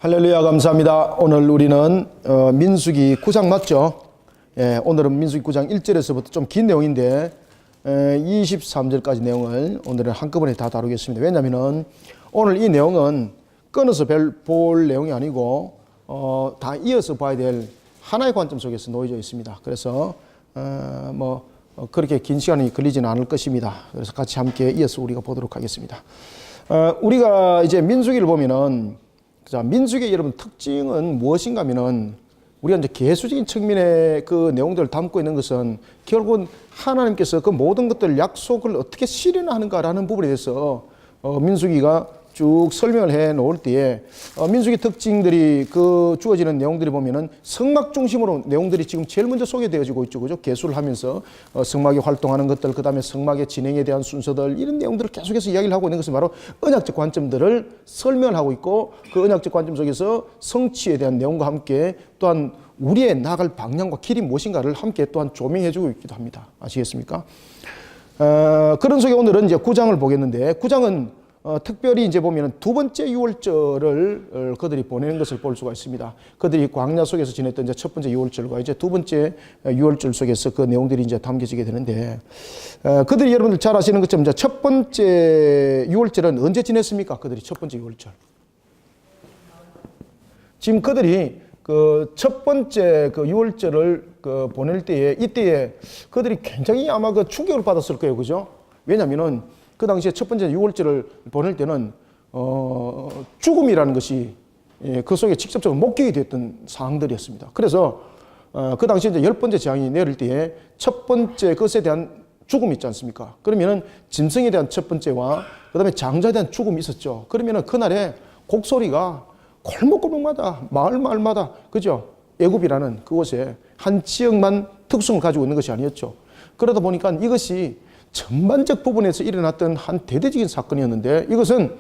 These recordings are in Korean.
할렐루야, 감사합니다. 오늘 우리는 민수기 9장 맞죠? 예, 오늘은 민수기 9장 1절에서부터 좀 긴 내용인데 23절까지 내용을 오늘은 한꺼번에 다 다루겠습니다. 왜냐하면 오늘 이 내용은 끊어서 볼 내용이 아니고 다 이어서 봐야 될 하나의 관점 속에서 놓여져 있습니다. 그래서 그렇게 긴 시간이 걸리지는 않을 것입니다. 그래서 같이 함께 이어서 우리가 보도록 하겠습니다. 우리가 이제 민수기를 보면은, 자, 민수기의 여러분 특징은 무엇인가 하면은, 우리가 이제 계수적인 측면의 그 내용들을 담고 있는 것은 결국은 하나님께서 그 모든 것들 약속을 어떻게 실현하는가라는 부분에 대해서 민수기가 쭉 설명을 해 놓을 때에 민수기 특징들이 그 주어지는 내용들이 보면은 성막 중심으로 내용들이 지금 제일 먼저 소개되어지고 있죠. 그죠? 계수를 하면서 성막이 활동하는 것들, 그 다음에 성막의 진행에 대한 순서들, 이런 내용들을 계속해서 이야기를 하고 있는 것은 바로 언약적 관점들을 설명을 하고 있고, 그 언약적 관점 속에서 성취에 대한 내용과 함께 또한 우리의 나아갈 방향과 길이 무엇인가를 함께 또한 조명해 주고 있기도 합니다. 아시겠습니까? 그런 속에 오늘은 이제 9장을 보겠는데, 9장은 특별히 이제 보면은 두 번째 유월절을 그들이 보내는 것을 볼 수가 있습니다. 그들이 광야 속에서 지냈던 이제 첫 번째 유월절과 이제 두 번째 유월절 속에서 그 내용들이 이제 담겨지게 되는데, 그들이 여러분들 잘 아시는 것처럼 이제 첫 번째 유월절은 언제 지냈습니까? 그들이 첫 번째 유월절. 지금 그들이 그 첫 번째 그 유월절을 그 보낼 때에, 이때에 그들이 굉장히 아마 그 충격을 받았을 거예요. 그죠? 왜냐면은 그 당시에 첫 번째 유월절을 보낼 때는 죽음이라는 것이 그 속에 직접적으로 목격이 됐던 상황들이었습니다. 그래서 그 당시에 이제 10번째 재앙이 내릴 때에 첫 번째 것에 대한 죽음이 있지 않습니까? 그러면은 짐승에 대한 첫 번째와 그 다음에 장자에 대한 죽음이 있었죠. 그러면은 그날에 곡소리가 골목골목마다 마을마다, 그죠? 애굽이라는 그곳에 한 지역만 특성을 가지고 있는 것이 아니었죠. 그러다 보니까 이것이 전반적 부분에서 일어났던 한 대대적인 사건이었는데, 이것은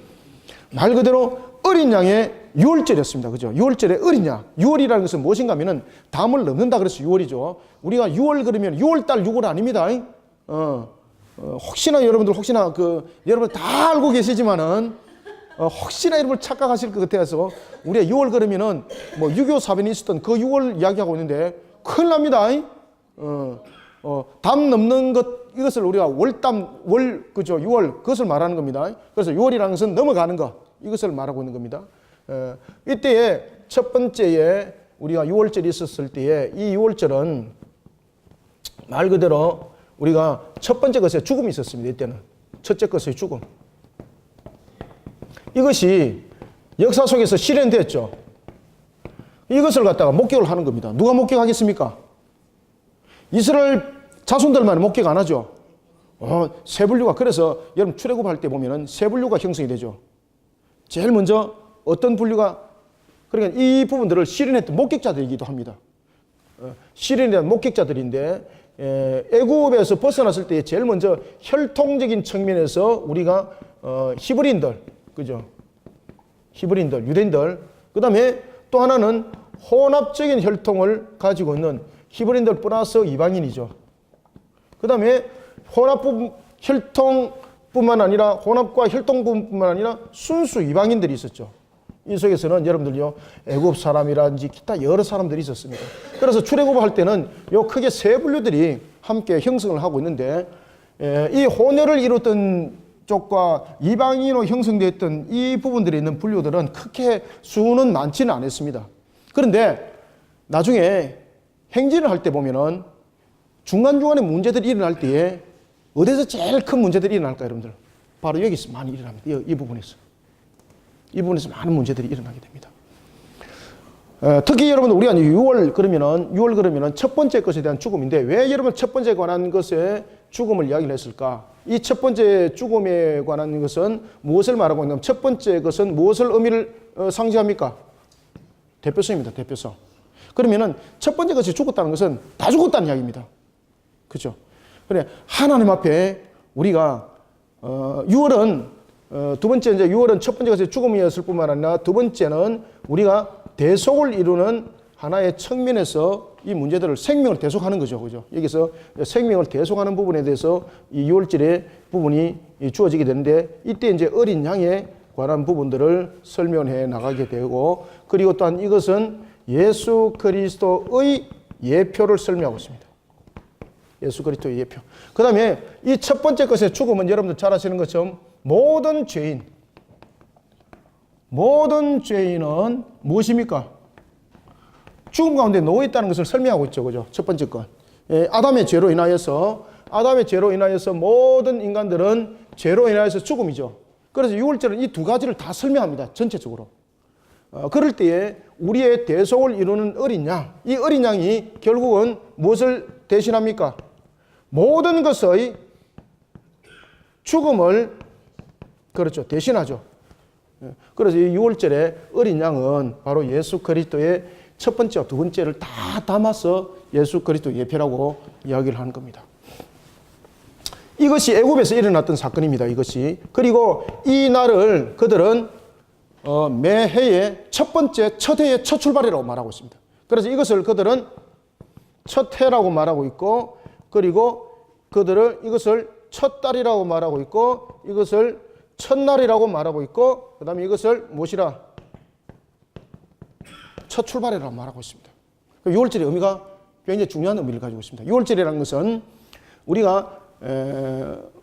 말 그대로 어린 양의 유월절이었습니다. 그죠? 유월절의 어린 양. 유월이라는 것은 무엇인가 하면은 담을 넘는다 그래서 유월이죠. 우리가 유월 그러면 6월달 6월 아닙니다. 혹시나 여러분들 여러분 다 알고 계시지만은 혹시나 여러분 착각하실 것 같아서 우리가 6월 그러면은 뭐 6.25 사변이 있었던 그 6월 이야기하고 있는데 큰일 납니다. 담 넘는 것, 이것을 우리가 그죠? 6월, 그것을 말하는 겁니다. 그래서 6월이라는 것은 넘어가는 것, 이것을 말하고 있는 겁니다. 이때에 첫 번째에 우리가 6월절이 있었을 때에 이 6월절은 말 그대로 우리가 첫 번째 것에 죽음이 있었습니다. 이때는. 첫째 것의 죽음. 이것이 역사 속에서 실현됐죠. 이것을 갖다가 목격을 하는 겁니다. 누가 목격하겠습니까? 이스라엘 자손들만 목격 안 하죠. 세 분류가, 그래서 여러분 출애굽할 때 보면은 세 분류가 형성이 되죠. 제일 먼저 어떤 분류가, 그러니까 이 부분들을 실현했던 목격자들이기도 합니다. 실현에 대한 목격자들인데, 애굽에서 벗어났을 때 제일 먼저 혈통적인 측면에서 우리가 히브리인들, 그죠? 히브리인들, 유대인들, 그 다음에 또 하나는 혼합적인 혈통을 가지고 있는 히브리인들 플러스 이방인이죠. 그 다음에 혈통뿐만 아니라, 혼합과 혈통뿐만 아니라 순수 이방인들이 있었죠. 이 속에서는 여러분들요, 애굽 사람이라든지 기타 여러 사람들이 있었습니다. 그래서 출애굽을 할 때는 요 크게 세 분류들이 함께 형성을 하고 있는데, 이 혼혈을 이뤘던 쪽과 이방인으로 형성되었던 이 부분들이 있는 분류들은 크게 수는 많지는 않았습니다. 그런데 나중에 행진을 할 때 보면은 중간중간에 문제들이 일어날 때에 어디서 제일 큰 문제들이 일어날까요, 여러분들? 바로 여기서 많이 일어납니다. 이 부분에서. 이 부분에서 많은 문제들이 일어나게 됩니다. 특히 여러분들, 우리가 6월 그러면은 첫 번째 것에 대한 죽음인데, 왜 여러분 첫 번째 관한 것에 죽음을 이야기를 했을까? 이 첫 번째 죽음에 관한 것은 무엇을 말하고 있냐면, 첫 번째 것은 무엇을 의미를 상징합니까? 대표성입니다. 대표성. 그러면은 첫 번째 것이 죽었다는 것은 다 죽었다는 이야기입니다. 그죠? 그래, 하나님 앞에 우리가, 6월은, 두 번째, 이제 6월은 첫 번째 것이 죽음이었을 뿐만 아니라 두 번째는 우리가 대속을 이루는 하나의 측면에서 이 문제들을 생명을 대속하는 거죠. 그죠? 여기서 생명을 대속하는 부분에 대해서 이 6월절의 부분이 주어지게 되는데, 이때 이제 어린 양의 관한 부분들을 설명해 나가게 되고, 그리고 또한 이것은 예수 그리스도의 예표를 설명하고 있습니다. 예수 그리스도의 예표. 그 다음에 이 첫 번째 것의 죽음은 여러분들 잘 아시는 것처럼 모든 죄인은 무엇입니까? 죽음 가운데 놓여 있다는 것을 설명하고 있죠. 그죠? 첫 번째 것. 아담의 죄로 인하여서 모든 인간들은 죄로 인하여서 죽음이죠. 그래서 6월절은 이 두 가지를 다 설명합니다. 전체적으로. 그럴 때에 우리의 대속을 이루는 어린 양, 이 어린 양이 결국은 무엇을 대신합니까? 모든 것의 죽음을 그렇죠. 대신하죠. 그래서 이 6월절에 어린 양은 바로 예수 그리스도의 첫 번째와 두 번째를 다 담아서 예수 그리스도 예표라고 이야기를 하는 겁니다. 이것이 애굽에서 일어났던 사건입니다. 이것이. 그리고 이 날을 그들은 매해의 첫 해의 첫 출발이라고 말하고 있습니다. 그래서 이것을 그들은 첫 해라고 말하고 있고, 그리고 그들은 이것을 첫 달이라고 말하고 있고, 이것을 첫날이라고 말하고 있고, 그 다음에 이것을 무엇이라? 첫 출발이라고 말하고 있습니다. 6월절의 의미가 굉장히 중요한 의미를 가지고 있습니다. 6월절이라는 것은 우리가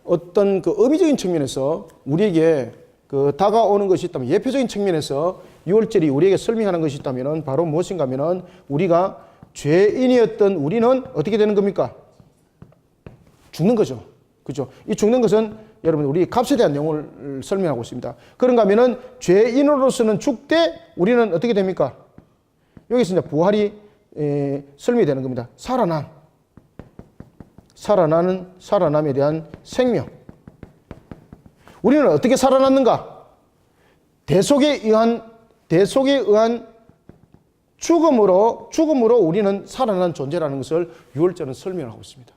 어떤 그 의미적인 측면에서 우리에게 그 다가오는 것이 있다면, 예표적인 측면에서 6월절이 우리에게 설명하는 것이 있다면 바로 무엇인가 하면, 우리가 죄인이었던 우리는 어떻게 되는 겁니까? 죽는 거죠. 그죠? 이 죽는 것은 여러분 우리 값에 대한 내용을 설명하고 있습니다. 그런가 하면은 죄인으로서는 죽되 우리는 어떻게 됩니까? 여기서 이제 부활이 설명이 되는 겁니다. 살아남에 대한 생명. 우리는 어떻게 살아났는가? 대속에 의한 죽음으로 우리는 살아난 존재라는 것을 6월절은 설명하고 있습니다.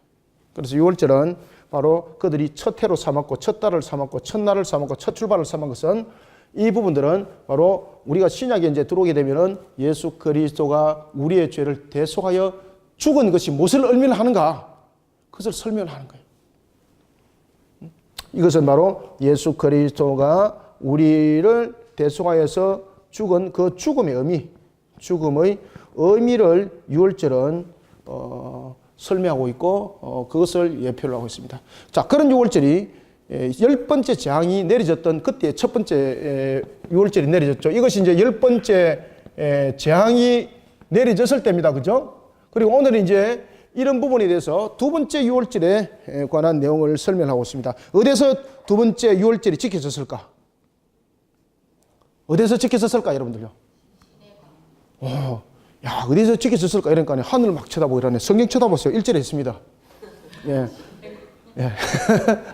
그래서 6월절은 바로 그들이 첫 해로 삼았고, 첫 달을 삼았고, 첫날을 삼았고, 첫 출발을 삼은 것은, 이 부분들은 바로 우리가 신약에 이제 들어오게 되면은 예수 그리스도가 우리의 죄를 대속하여 죽은 것이 무엇을 의미하는가? 그것을 설명하는 거예요. 이것은 바로 예수 그리스도가 우리를 대속하여서 죽은 그 죽음의 의미를 6월절은 설명하고 있고, 그것을 예표를 하고 있습니다. 자, 그런 6월절이 10번째 재앙이 내려졌던 그때 첫 번째 6월절이 내려졌죠. 이것이 이제 10번째 재앙이 내려졌을 때입니다. 그죠? 그리고 오늘은 이제 이런 부분에 대해서 두 번째 6월절에 관한 내용을 설명하고 있습니다. 어디서 두 번째 6월절이 지켜졌을까? 어디서 지켜졌을까, 여러분들요? 야, 어디서 지켜졌을까? 이러니까 하늘을 막 쳐다보고 이러네. 성경 쳐다보세요. 1절에 있습니다. 예. 예.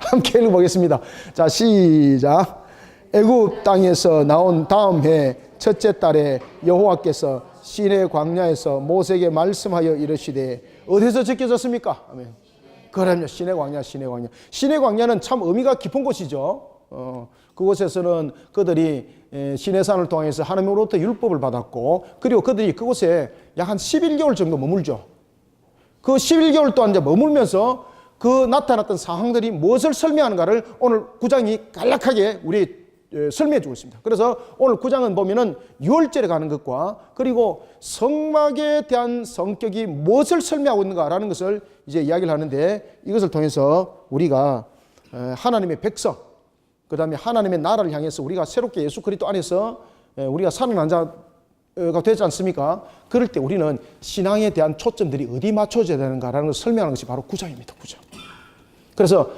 함께 읽어보겠습니다. 자, 시작. 애굽 땅에서 나온 다음 해 첫째 달에 여호와께서 시내 광야에서 모세에게 말씀하여 이르시되, 어디서 지켜졌습니까? 아멘. 그럼요. 시내 광야. 시내 광야는 참 의미가 깊은 곳이죠. 그곳에서는 그들이 시내산을 통해서 하나님으로부터 율법을 받았고, 그리고 그들이 그곳에 약 한 11개월 정도 머물죠. 그 11개월 동안 이제 머물면서 그 나타났던 상황들이 무엇을 설명하는가를 오늘 9장이 간략하게 우리 설명해 주고 있습니다. 그래서 오늘 9장은 보면은 6월절에 가는 것과, 그리고 성막에 대한 성격이 무엇을 설명하고 있는가라는 것을 이제 이야기를 하는데, 이것을 통해서 우리가 하나님의 백성, 그 다음에 하나님의 나라를 향해서 우리가 새롭게 예수 그리스도 안에서 우리가 살아난 자가 되지 않습니까? 그럴 때 우리는 신앙에 대한 초점들이 어디 맞춰져야 되는가라는 것을 설명하는 것이 바로 9장입니다. 9장. 그래서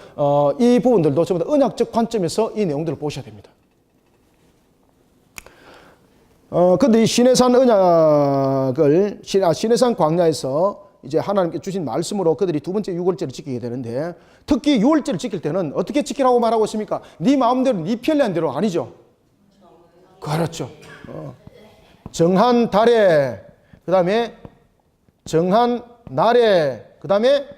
이 부분들도 전부 다 언약적 관점에서 이 내용들을 보셔야 됩니다. 근데 이 시내산 언약을 시내산 광야에서 이제 하나님께 주신 말씀으로 그들이 두 번째 6월절을 지키게 되는데, 특히 6월절을 지킬 때는 어떻게 지키라고 말하고 있습니까? 네 마음대로, 네 편리한 대로 아니죠. 그렇죠. 정한 달에, 그 다음에 정한 날에, 그 다음에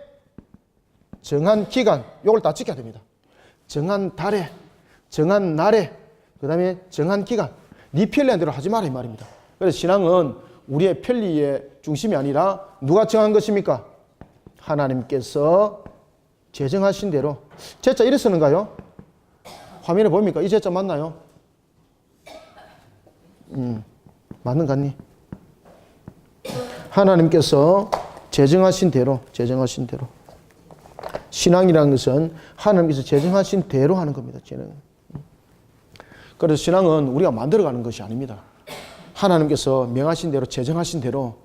정한 기간, 요걸 다 지켜야 됩니다. 정한 달에, 정한 날에, 그 다음에 정한 기간. 네 편리한 대로 하지 마라 이 말입니다. 그래서 신앙은 우리의 편리의 중심이 아니라 누가 정한 것입니까? 하나님께서 제정하신 대로. 제자 이래 쓰는가요? 화면에 보입니까? 이 제자 맞나요? 맞는 거 같니? 하나님께서 제정하신 대로 신앙이라는 것은 하나님께서 제정하신 대로 하는 겁니다. 그래서 신앙은 우리가 만들어가는 것이 아닙니다. 하나님께서 명하신 대로 제정하신 대로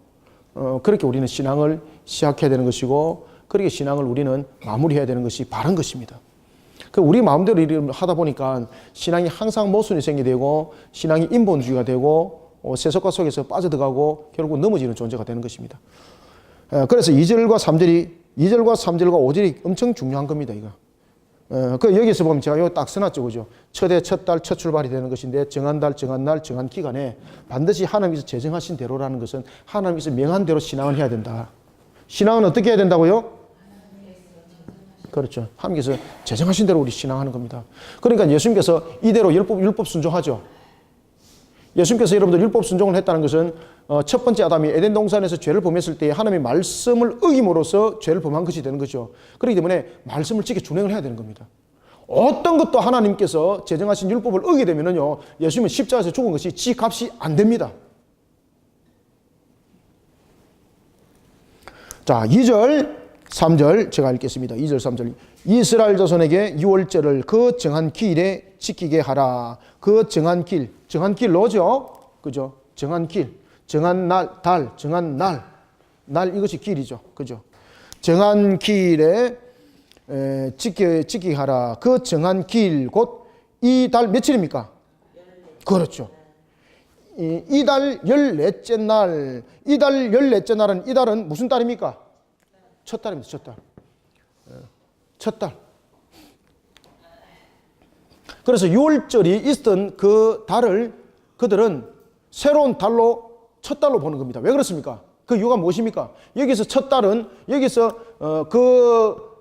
그렇게 우리는 신앙을 시작해야 되는 것이고 그렇게 신앙을 우리는 마무리해야 되는 것이 바른 것입니다. 우리 마음대로 일을 하다 보니까 신앙이 항상 모순이 생기되고 신앙이 인본주의가 되고 세속화 속에서 빠져들어가고 결국 넘어지는 존재가 되는 것입니다. 그래서 2절과 3절과 5절이 엄청 중요한 겁니다. 이거. 여기서 보면 제가 여기 딱 써놨죠. 그죠? 첫 해, 첫 달, 첫 출발이 되는 것인데 정한 달, 정한 날, 정한 기간에 반드시 하나님께서 제정하신 대로라는 것은 하나님께서 명한 대로 신앙을 해야 된다. 신앙은 어떻게 해야 된다고요? 그렇죠. 하나님께서 제정하신 대로 우리 신앙하는 겁니다. 그러니까 예수님께서 이대로 율법 순종하죠. 예수님께서 여러분들 율법 순종을 했다는 것은 첫 번째 아담이 에덴 동산에서 죄를 범했을 때 하나님의 말씀을 어김으로써 죄를 범한 것이 되는 거죠. 그렇기 때문에 말씀을 지켜 준행을 해야 되는 겁니다. 어떤 것도 하나님께서 제정하신 율법을 어기게 되면요, 예수님은 십자가에서 죽은 것이 지 값이 안 됩니다. 자, 2절, 3절 제가 읽겠습니다. 2절, 3절. 이스라엘 자손에게 유월절을 그 정한 기일에 지키게 하라. 그 정한 길로죠. 그죠? 정한 길, 정한 날, 달, 정한 날 이것이 길이죠. 그죠? 정한 길에 지키게 하라. 그 정한 길, 곧 이 달 며칠입니까? 그렇죠. 이 달 14째 날, 이 달 14째 날은, 이 달은 무슨 달입니까? 첫 달입니다. 첫 달. 그래서 6월절이 있었던 그 달을 그들은 새로운 달로 첫 달로 보는 겁니다. 왜 그렇습니까? 그 이유가 무엇입니까? 여기서 첫 달은 여기서 그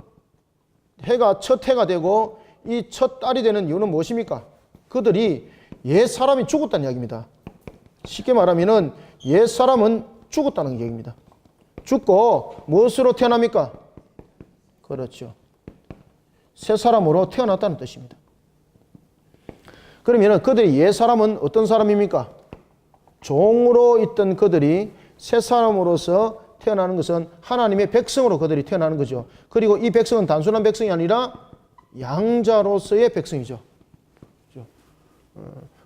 해가 첫 해가 되고 이 첫 달이 되는 이유는 무엇입니까? 그들이 옛 사람이 죽었다는 이야기입니다. 쉽게 말하면은 옛 사람은 죽었다는 얘기입니다. 죽고 무엇으로 태어납니까? 그렇죠. 새 사람으로 태어났다는 뜻입니다. 그러면 그들의 옛 사람은 어떤 사람입니까? 종으로 있던 그들이 새 사람으로서 태어나는 것은 하나님의 백성으로 그들이 태어나는 거죠. 그리고 이 백성은 단순한 백성이 아니라 양자로서의 백성이죠.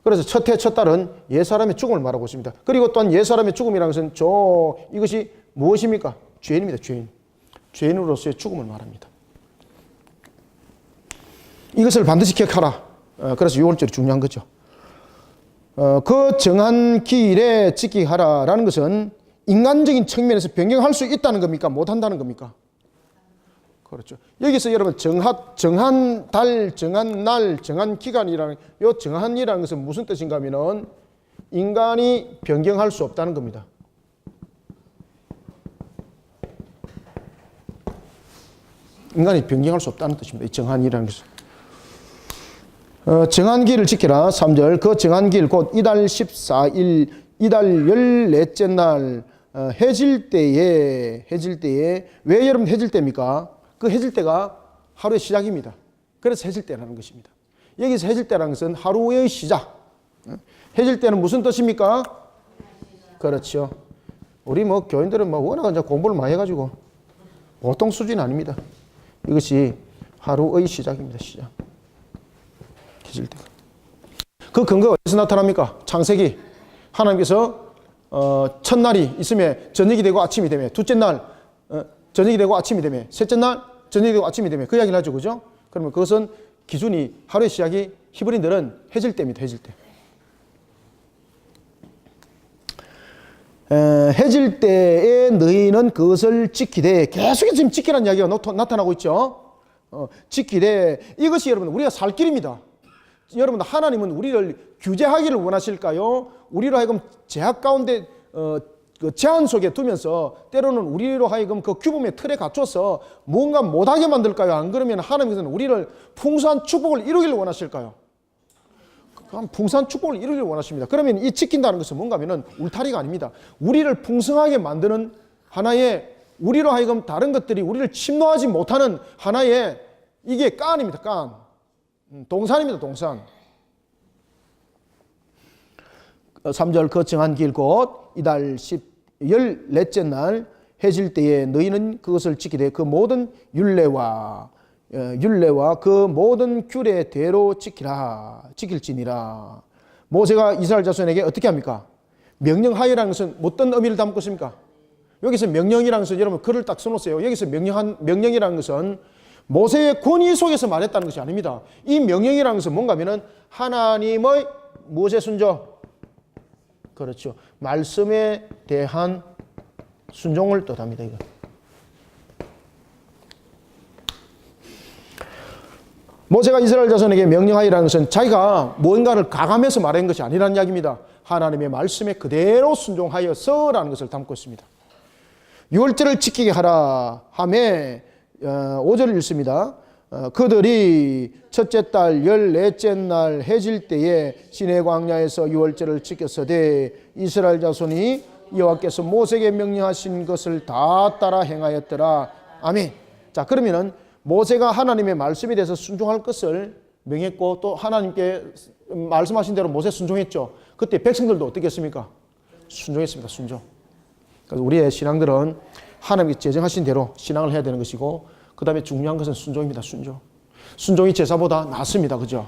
그래서 첫 해, 첫 달은 옛 사람의 죽음을 말하고 있습니다. 그리고 또한 옛 사람의 죽음이라는 것은 이것이 무엇입니까? 죄인입니다. 죄인으로서의 죽음을 말합니다. 이것을 반드시 기억하라. 그래서 6월절이 중요한 거죠. 그 정한 기일에 지키게 하라라는 것은 인간적인 측면에서 변경할 수 있다는 겁니까? 못한다는 겁니까? 그렇죠. 여기서 여러분 정한 달, 정한 날, 정한 기간이라는 이 정한이라는 것은 무슨 뜻인가 하면은 인간이 변경할 수 없다는 겁니다. 인간이 변경할 수 없다는 뜻입니다. 이 정한이라는 것은. 정한 기일을 지키라. 3절. 그 정한 기일 곧 이달 14일 이달 14째 날 해질 때에 왜 여러분 해질 때입니까? 그 해질 때가 하루의 시작입니다. 그래서 해질 때라는 것입니다. 여기서 해질 때라는 것은 하루의 시작. 해질 때는 무슨 뜻입니까? 그렇죠. 우리 교인들은 워낙 이제 공부를 많이 해가지고 보통 수준이 아닙니다. 이것이 하루의 시작입니다. 시작. 해질 때가. 그 근거가 어디서 나타납니까? 창세기. 하나님께서 첫날이 있으면 저녁이 되고 아침이 되면, 둘째 날 저녁이 되고 아침이 되면, 셋째 날 저녁이 되고 아침이 되면, 그 이야기를 하죠. 그죠? 그러면 그것은 기준이 하루의 시작이 히브리인들은 해질 때입니다. 해질 때. 해질 때에 너희는 그것을 지키되, 계속해서 지금 지키라는 이야기가 나타나고 있죠. 지키되, 이것이 여러분 우리가 살 길입니다. 여러분 하나님은 우리를 규제하기를 원하실까요? 우리로 하여금 제약 가운데 그 제한 속에 두면서 때로는 우리로 하여금 그 규범의 틀에 갇혀서 뭔가 못하게 만들까요? 안 그러면 하나님께서는 우리를 풍성한 축복을 이루기를 원하실까요? 풍성한 축복을 이루기를 원하십니다. 그러면 이 지킨다는 것은 뭔가 하면은 울타리가 아닙니다. 우리를 풍성하게 만드는 하나의, 우리로 하여금 다른 것들이 우리를 침노하지 못하는 하나의, 이게 깐입니다. 깐. 동산입니다. 동산. 3절 그 정한 길 곧 이달 14째 날 해질 때에 너희는 그것을 지키되 그 모든 율례와 그 모든 규례대로 지킬지니라. 모세가 이스라엘 자손에게 어떻게 합니까? 명령하여라는 것은 어떤 의미를 담고 있습니까? 여기서 명령이라는 것은 여러분 글을 딱 써놓으세요. 여기서 명령이라는 것은 모세의 권위 속에서 말했다는 것이 아닙니다. 이 명령이라는 것은 뭔가 하면은 하나님의 무엇에 순종? 그렇죠. 말씀에 대한 순종을 뜻합니다. 이거. 모세가 이스라엘 자손에게 명령하여라는 것은 자기가 무언가를 가감해서 말한 것이 아니라는 이야기입니다. 하나님의 말씀에 그대로 순종하여서라는 것을 담고 있습니다. 유월절을 지키게 하라 하매 5절을 읽습니다. 그들이 첫째 달 14째 날 해질 때에 시내 광야에서 유월절을 지켰으되 이스라엘 자손이 여호와께서 모세에게 명령하신 것을 다 따라 행하였더라. 아멘. 자, 그러면은 모세가 하나님의 말씀에 대해서 순종할 것을 명했고 또 하나님께 말씀하신 대로 모세 순종했죠. 그때 백성들도 어떻게 했습니까? 순종했습니다. 순종. 그래서 우리의 신앙들은 하나님이 제정하신 대로 신앙을 해야 되는 것이고 그 다음에 중요한 것은 순종입니다. 순종. 순종이 제사보다 낫습니다. 그죠?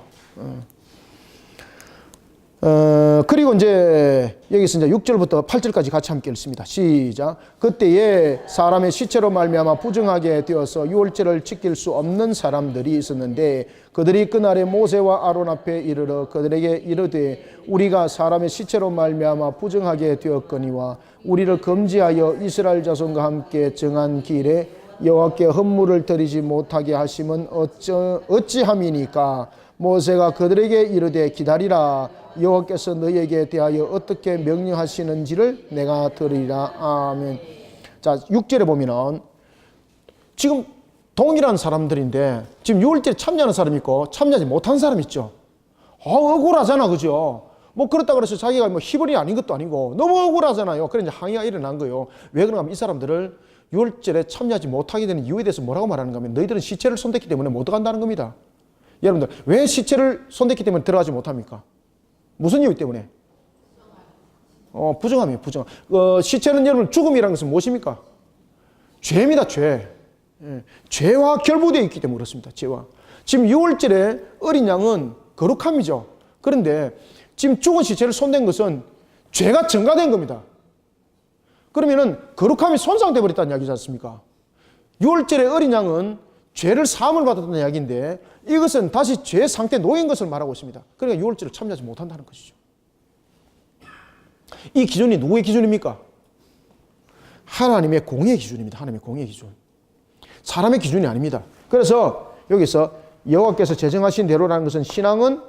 그리고 이제 여기서 이제 6절부터 8절까지 같이 함께 읽습니다. 시작. 그때에 사람의 시체로 말미암아 부정하게 되어서 유월절을 지킬 수 없는 사람들이 있었는데 그들이 그날에 모세와 아론 앞에 이르러 그들에게 이르되 우리가 사람의 시체로 말미암아 부정하게 되었거니와 우리를 금지하여 이스라엘 자손과 함께 정한 길에 여호와께 헌물을 드리지 못하게 하심은 어찌함이니까. 모세가 그들에게 이르되 기다리라. 여호와께서 너희에게 대하여 어떻게 명령하시는지를 내가 들으리라. 아멘. 자, 6절에 보면은 지금 동일한 사람들인데 지금 유월절에 참여하는 사람이 있고 참여하지 못한 사람이 있죠. 억울하잖아. 그죠? 뭐 그렇다 그래서 자기가 뭐 희번이 아닌 것도 아니고 너무 억울하잖아요. 그래서 항의가 일어난 거예요. 왜 그런가 하면 이 사람들을 유월절에 참여하지 못하게 되는 이유에 대해서 뭐라고 말하는가 하면 너희들은 시체를 손댔기 때문에 못 들어간다는 겁니다. 여러분들 왜 시체를 손댔기 때문에 들어가지 못합니까? 무슨 이유 때문에? 부정함이에요. 부정함. 시체는 여러분 죽음이라는 것은 무엇입니까? 죄입니다. 죄. 죄와 결부되어 있기 때문에 그렇습니다. 죄와. 지금 유월절에 어린 양은 거룩함이죠. 그런데 지금 죽은 시체를 손댄 것은 죄가 증가된 겁니다. 그러면은 거룩함이 손상되어 버렸다는 이야기지 않습니까? 유월절에 어린 양은 죄를 사함을 받았다는 이야기인데 이것은 다시 죄 상태에 놓인 것을 말하고 있습니다. 그러니까 유월절을 참여하지 못한다는 것이죠. 이 기준이 누구의 기준입니까? 하나님의 공의 기준입니다. 하나님의 공의 기준. 사람의 기준이 아닙니다. 그래서 여기서 여호와께서 제정하신 대로라는 것은 신앙은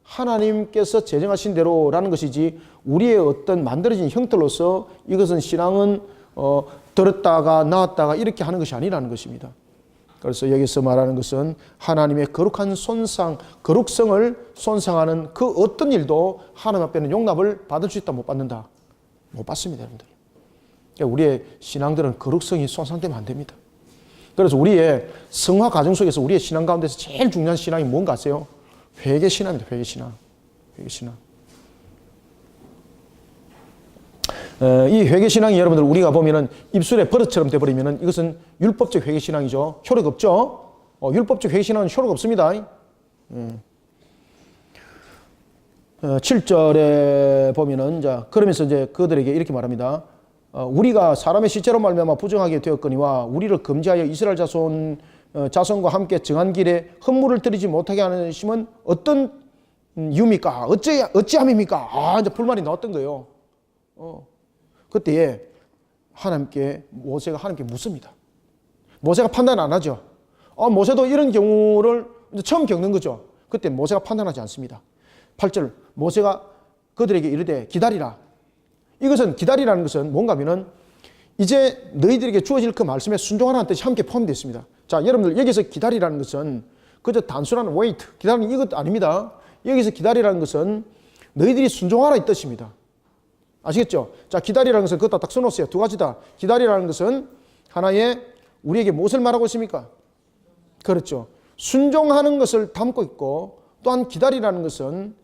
하나님께서 제정하신 대로라는 것이지 우리의 어떤 만들어진 형태로서 이것은 신앙은 들었다가 나왔다가 이렇게 하는 것이 아니라는 것입니다. 그래서 여기서 말하는 것은 하나님의 거룩한 손상, 거룩성을 손상하는 그 어떤 일도 하나님 앞에는 용납을 받을 수 있다 못 받는다? 못 받습니다. 여러분들. 그러니까 우리의 신앙들은 거룩성이 손상되면 안 됩니다. 그래서 우리의 성화 과정 속에서 우리의 신앙 가운데서 제일 중요한 신앙이 뭔가 아세요? 회개신앙입니다. 회개신앙. 회개신앙. 이 회개신앙이 여러분들 우리가 보면은 입술에 버릇처럼 돼버리면은 이것은 율법적 회개신앙이죠. 효력 없죠? 율법적 회개신앙은 효력 없습니다. 7절에 보면은, 자, 그러면서 이제 그들에게 이렇게 말합니다. 우리가 사람의 시체로 말미암아 부정하게 되었거니와 우리를 금지하여 이스라엘 자손과 함께 정한 길에 헌물을 드리지 못하게 하심은 어떤 이유입니까? 어찌함입니까? 이제 불만이 나왔던 거예요. 그때에 모세가 하나님께 묻습니다. 모세가 판단 안 하죠. 모세도 이런 경우를 이제 처음 겪는 거죠. 그때 모세가 판단하지 않습니다. 8절, 모세가 그들에게 이르되 기다리라. 이것은 기다리라는 것은 뭔가 하면은 이제 너희들에게 주어질 그 말씀에 순종하라는 뜻이 함께 포함되어 있습니다. 자, 여러분들 여기서 기다리라는 것은 그저 단순한 wait, 기다리는 이것 아닙니다. 여기서 기다리라는 것은 너희들이 순종하라 이 뜻입니다. 아시겠죠? 자, 기다리라는 것은 그것다 딱 써놓으세요. 두 가지다. 기다리라는 것은 하나의 우리에게 무엇을 말하고 있습니까? 그렇죠. 순종하는 것을 담고 있고 또한 기다리라는 것은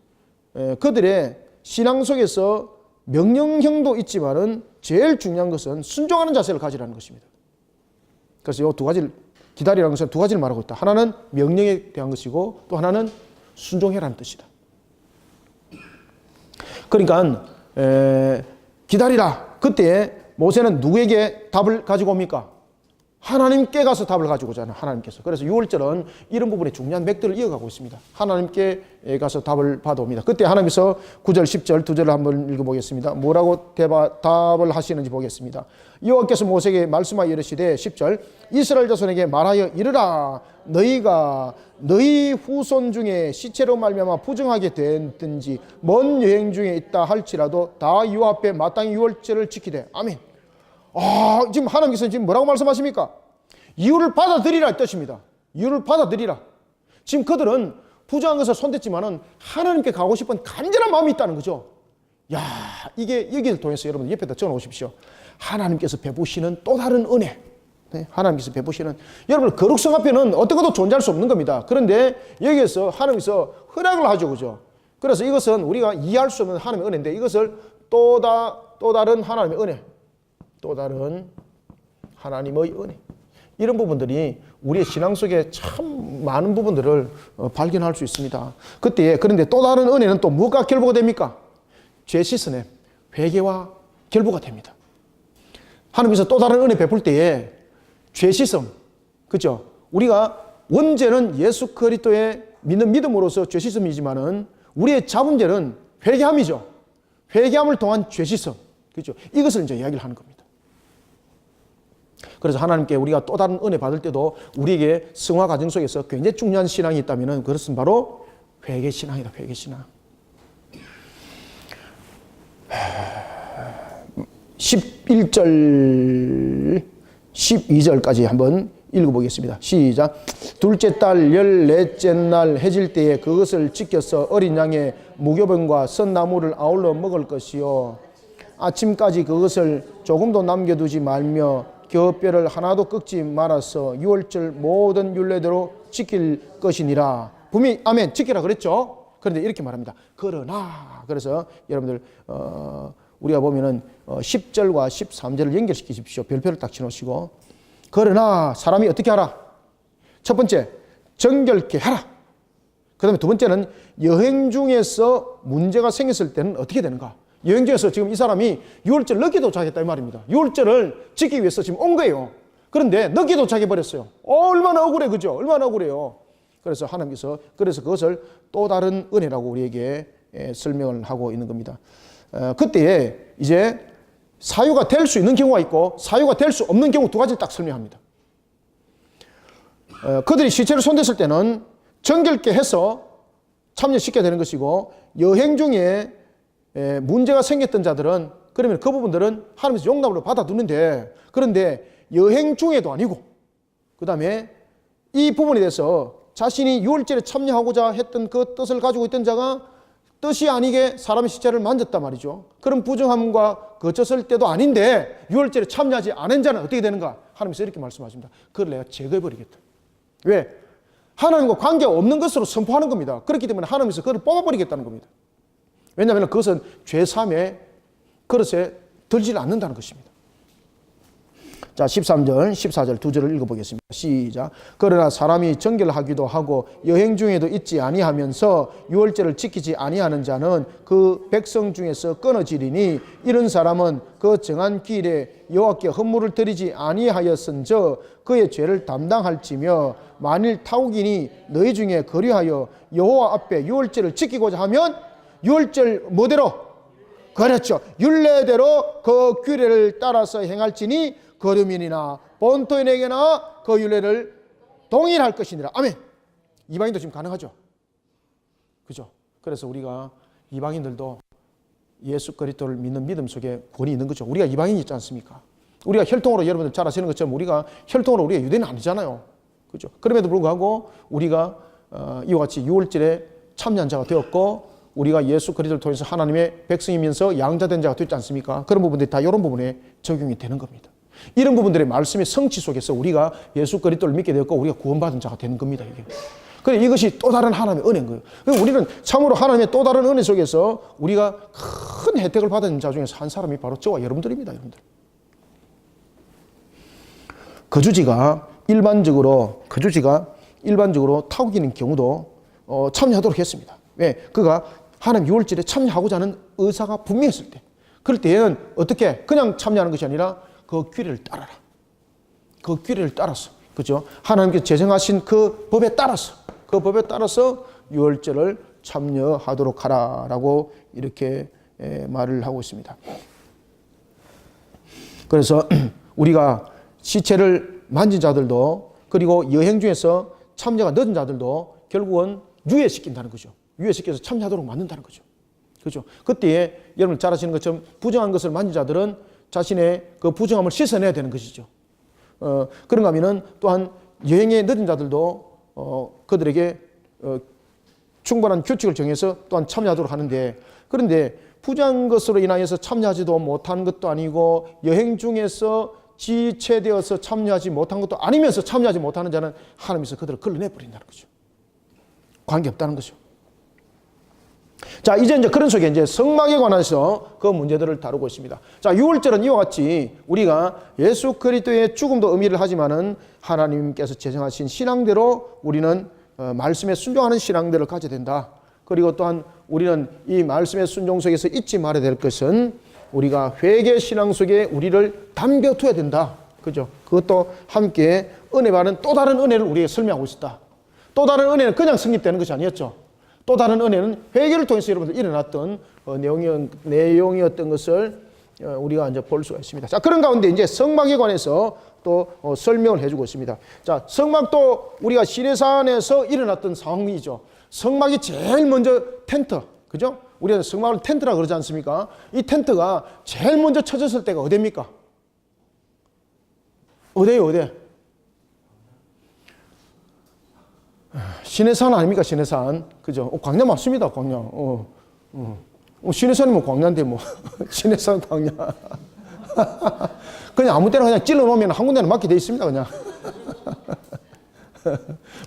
그들의 신앙 속에서 명령형도 있지만은 제일 중요한 것은 순종하는 자세를 가지라는 것입니다. 그래서 이 두 가지를, 기다리라는 것은 두 가지를 말하고 있다. 하나는 명령에 대한 것이고 또 하나는 순종해라는 뜻이다. 그러니까 기다리라. 그때 모세는 누구에게 답을 가지고 옵니까? 하나님께 가서 답을 가지고 오잖아요. 하나님께서. 그래서 6월절은 이런 부분에 중요한 맥들을 이어가고 있습니다. 하나님께 가서 답을 받아옵니다. 그때 하나님께서 9절, 10절 두 절을 한번 읽어보겠습니다. 뭐라고 답을 하시는지 보겠습니다. 여호와께서 모세에게 말씀하여 이르시되 10절 이스라엘 자손에게 말하여 이르라. 너희가 너희 후손 중에 시체로 말미암아 부정하게 됐든지 먼 여행 중에 있다 할지라도 다 여호와 앞에 마땅히 6월절을 지키되. 아멘. 지금 하나님께서 지금 뭐라고 말씀하십니까? 이유를 받아들이라 이 뜻입니다. 이유를 받아들이라. 지금 그들은 부정한 것을 손댔지만은 하나님께 가고 싶은 간절한 마음이 있다는 거죠. 야, 이게 여기를 통해서 여러분 옆에다 적어 놓으십시오. 하나님께서 베푸시는 또 다른 은혜. 네, 하나님께서 베푸시는, 여러분 거룩성 앞에는 어떤 것도 존재할 수 없는 겁니다. 그런데 여기에서 하나님께서 허락을 하죠, 그죠? 그래서 이것은 우리가 이해할 수 없는 하나님의 은혜인데 이것을 또 다른 하나님의 은혜. 또 다른 하나님의 은혜. 이런 부분들이 우리의 신앙 속에 참 많은 부분들을 발견할 수 있습니다. 그런데 또 다른 은혜는 또 무엇과 결부가 됩니까? 죄 씻어냄, 회개와 결부가 됩니다. 하나님께서 또 다른 은혜 베풀 때에 죄 씻음, 그죠? 우리가 원죄는 예수 그리스도의 믿는 믿음으로서 죄 씻음이지만은 우리의 잡은 죄는 회개함이죠. 회개함을 통한 죄 씻음, 그죠? 이것을 이제 이야기를 하는 겁니다. 그래서 하나님께 우리가 또 다른 은혜 받을 때도 우리에게 성화 과정 속에서 굉장히 중요한 신앙이 있다면 그것은 바로 회개신앙이다. 회개신앙. 11절 12절까지 한번 읽어보겠습니다. 시작. 둘째 달 14째 날 해질 때에 그것을 지켜서 어린 양의 무교병과 선나무를 아울러 먹을 것이요 아침까지 그것을 조금도 남겨두지 말며 겹뼈를 하나도 꺾지 말아서 6월절 모든 율례대로 지킬 것이니라. 분명히 아멘 지키라 그랬죠. 그런데 이렇게 말합니다. 그러나, 그래서 여러분들 우리가 보면은 10절과 13절을 연결시키십시오. 별표를 딱 쳐놓으시고. 그러나 사람이 어떻게 하라? 첫 번째, 정결케 하라. 그 다음에 두 번째는 여행 중에서 문제가 생겼을 때는 어떻게 되는가? 여행 중에서 지금 이 사람이 6월절 늦게 도착했다 이 말입니다. 6월절을 지키기 위해서 지금 온 거예요. 그런데 늦게 도착해버렸어요. 얼마나 억울해, 그죠? 얼마나 억울해요. 그래서 하나님께서 그래서 그것을 또 다른 은혜라고 우리에게 설명을 하고 있는 겁니다. 그때에 이제 사유가 될 수 있는 경우가 있고 사유가 될 수 없는 경우 두 가지를 딱 설명합니다. 그들이 시체를 손댔을 때는 정결케 해서 참여시켜야 되는 것이고 여행 중에 문제가 생겼던 자들은 그러면 그 부분들은 하나님께서 용납으로 받아두는데 그런데 여행 중에도 아니고 그 다음에 이 부분에 대해서 자신이 6월절에 참여하고자 했던 그 뜻을 가지고 있던 자가 뜻이 아니게 사람의 시체를 만졌단 말이죠. 그런 부정함과 거쳤을 때도 아닌데 6월절에 참여하지 않은 자는 어떻게 되는가? 하나님께서 이렇게 말씀하십니다. 그걸 내가 제거해버리겠다. 왜? 하나님과 관계가 없는 것으로 선포하는 겁니다. 그렇기 때문에 하나님께서 그걸 뽑아버리겠다는 겁니다. 왜냐하면 그것은 죄사함의 그릇에 들지는 않는다는 것입니다. 자, 13절, 14절 두 절을 읽어보겠습니다. 시작. 그러나 사람이 정결하기도 하고 여행 중에도 있지 아니하면서 6월절을 지키지 아니하는 자는 그 백성 중에서 끊어지리니 이런 사람은 그 정한 기일에 여호와께 헌물을 드리지 아니하였은즉 그의 죄를 담당할지며 만일 타국인이 너희 중에 거류하여 여호와 앞에 6월절을 지키고자 하면 6월절 뭐대로? 그렇죠. 율례대로 그 규례를 따라서 행할지니 거류민이나 본토인에게나 그 율례를 동일할 것이니라. 아멘. 이방인도 지금 가능하죠. 그죠? 그래서 우리가 이방인들도 예수 그리스도를 믿는 믿음 속에 권이 있는 거죠. 우리가 이방인이 있지 않습니까? 우리가 혈통으로 여러분들 잘 아시는 것처럼 우리가 혈통으로 우리가 유대인은 아니잖아요. 그죠? 그럼에도 불구하고 우리가 이와 같이 6월절에 참여한 자가 되었고 우리가 예수 그리스도를 통해서 하나님의 백성이면서 양자된 자가 되지 않습니까? 그런 부분들이 다 이런 부분에 적용이 되는 겁니다. 이런 부분들의 말씀의 성취 속에서 우리가 예수 그리스도를 믿게 되었고 우리가 구원받은 자가 되는 겁니다. 이게. 그래 이것이 또 다른 하나님의 은혜인 거예요. 우리는 참으로 하나님의 또 다른 은혜 속에서 우리가 큰 혜택을 받은 자 중에서 한 사람이 바로 저와 여러분들입니다. 여러분들. 거주지가 일반적으로 타국인인 경우도 참여하도록 했습니다. 왜? 그가 하나님 유월절에 참여하고자 하는 의사가 분명했을 때, 그럴 때에는 어떻게 그냥 참여하는 것이 아니라 그 규례를 따라라. 그 규례를 따라서, 그죠? 하나님께서 제정하신 그 법에 따라서 유월절을 참여하도록 하라라고 이렇게 말을 하고 있습니다. 그래서 우리가 시체를 만진 자들도, 그리고 여행 중에서 참여가 늦은 자들도 결국은 유예시킨다는 거죠. 유예시켜서 참여하도록 만든다는 거죠. 그죠? 그때에 여러분 잘 아시는 것처럼 부정한 것을 만진 자들은 자신의 그 부정함을 씻어내야 되는 것이죠. 그런가 하면은 또한 여행에 늦은 자들도 그들에게 충분한 규칙을 정해서 또한 참여하도록 하는데, 그런데 부정한 것으로 인하여서 참여하지도 못한 것도 아니고 여행 중에서 지체되어서 참여하지 못한 것도 아니면서 참여하지 못하는 자는 하나님께서 그들을 걸러내버린다는 거죠. 관계없다는 거죠. 자, 이제 그런 속에 이제 성막에 관해서 그 문제들을 다루고 있습니다. 자, 유월절은 이와 같이 우리가 예수 그리스도의 죽음도 의미를 하지만은 하나님께서 제정하신 신앙대로 우리는 말씀에 순종하는 신앙대로 가져야 된다. 그리고 또한 우리는 이 말씀의 순종 속에서 잊지 말아야 될 것은 우리가 회개 신앙 속에 우리를 담겨둬야 된다. 그죠? 그것도 함께 은혜 받은 또 다른 은혜를 우리에게 설명하고 있다. 또 다른 은혜는 그냥 성립되는 것이 아니었죠. 또 다른 은혜는 회개를 통해서 여러분들 일어났던 내용이었던 것을 우리가 이제 볼 수가 있습니다. 자, 그런 가운데 이제 성막에 관해서 또 설명을 해주고 있습니다. 자, 성막도 우리가 시내산에서 일어났던 상황이죠. 성막이 제일 먼저 텐트, 그죠? 우리가 성막을 텐트라 그러지 않습니까? 이 텐트가 제일 먼저 쳐졌을 때가 어디입니까? 어디예요? 시내산 아닙니까? 시내산. 그죠? 광야 맞습니다. 광야. 시내산이면 광야인데 뭐. 시내산 광야. 그냥 아무 때나 그냥 찔러 놓으면 한 군데는 맞게 돼 있습니다. 그냥.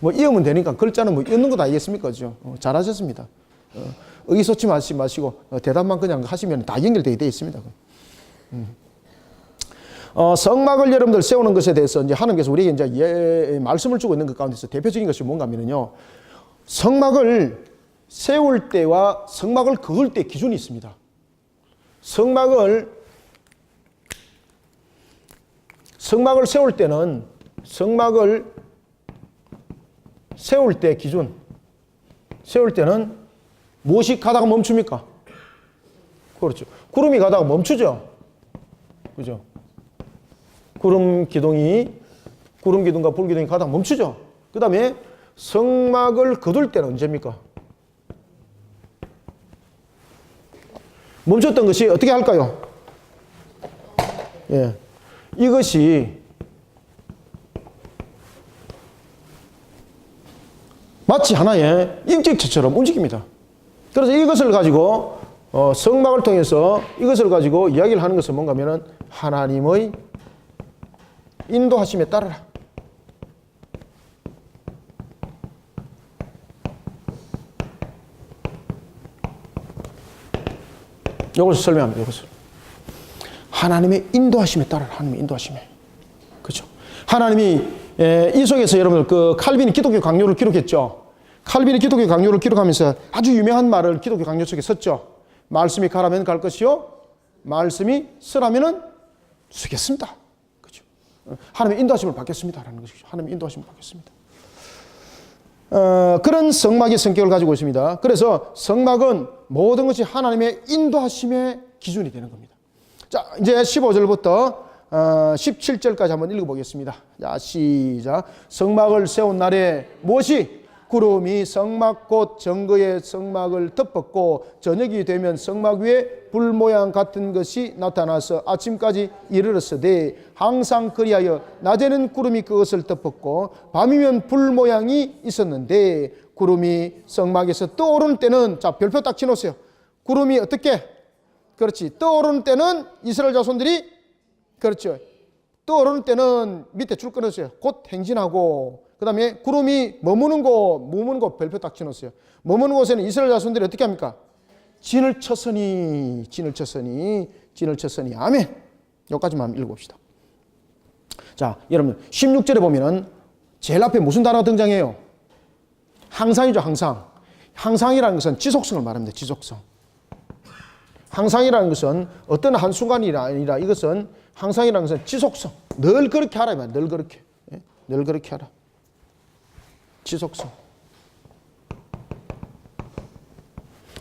뭐 이으면 되니까 글자는 뭐 잇는 것 아니겠습니까? 그죠? 잘하셨습니다. 의기소치 마시고 대답만 그냥 하시면 다 연결되게 되어 있습니다. 성막을 여러분들 세우는 것에 대해서 이제 하나님께서 우리에게 이제 말씀을 주고 있는 것 가운데서 대표적인 것이 뭔가 하면요. 성막을 세울 때와 성막을 그을 때 기준이 있습니다. 성막을 세울 때는 성막을 세울 때 기준, 세울 때는 무엇이 가다가 멈춥니까? 그렇죠. 구름이 가다가 멈추죠. 그죠? 구름 기둥과 불 기둥이 가다가 멈추죠. 그 다음에 성막을 거둘 때는 언제입니까? 멈췄던 것이 어떻게 할까요? 예. 이것이 마치 하나의 인격체처럼 움직입니다. 그래서 이것을 가지고 성막을 통해서 이것을 가지고 이야기를 하는 것은 뭔가 하면은 하나님의 인도하심에 따르라. 이것을 설명합니다. 이것을. 하나님의 인도하심에 따르라. 하나님의 인도하심에. 그렇죠. 하나님이 이 속에서 여러분들 그 칼빈이 기독교 강요를 기록했죠. 칼빈이 기독교 강요를 기록하면서 아주 유명한 말을 기독교 강요 속에 썼죠. 말씀이 가라면 갈 것이요, 말씀이 서라면은 서겠습니다. 그렇죠. 하나님의 인도하심을 받겠습니다라는 것이죠. 하나님의 인도하심을 받겠습니다. 그런 성막의 성격을 가지고 있습니다. 그래서 성막은 모든 것이 하나님의 인도하심의 기준이 되는 겁니다. 자, 이제 15절부터 17절까지 한번 읽어보겠습니다. 자, 시작. 성막을 세운 날에 무엇이? 구름이 성막 곧 정거의 성막을 덮었고 저녁이 되면 성막 위에 불 모양 같은 것이 나타나서 아침까지 이르렀으되 항상 그리하여 낮에는 구름이 그것을 덮었고 밤이면 불 모양이 있었는데 구름이 성막에서 떠오르는 때는, 자, 별표 딱 치놓으세요. 구름이 어떻게? 그렇지. 떠오르는 때는 이스라엘 자손들이, 그렇죠. 떠오르는 때는 밑에 줄 끊으세요. 곧 행진하고, 그 다음에 구름이 머무는 곳 별표 딱 치놓으세요. 머무는 곳에는 이스라엘 자손들이 어떻게 합니까? 진을 쳤으니 아멘. 여기까지만 읽어봅시다. 자, 여러분 16절에 보면은 제일 앞에 무슨 단어가 등장해요? 항상이죠. 항상이라는 것은 지속성을 말합니다. 지속성. 항상이라는 것은 어떤 한순간이 아니라 이것은 항상이라는 것은 지속성. 늘 그렇게 하라. 늘 그렇게. 늘 그렇게 하라. 지속성.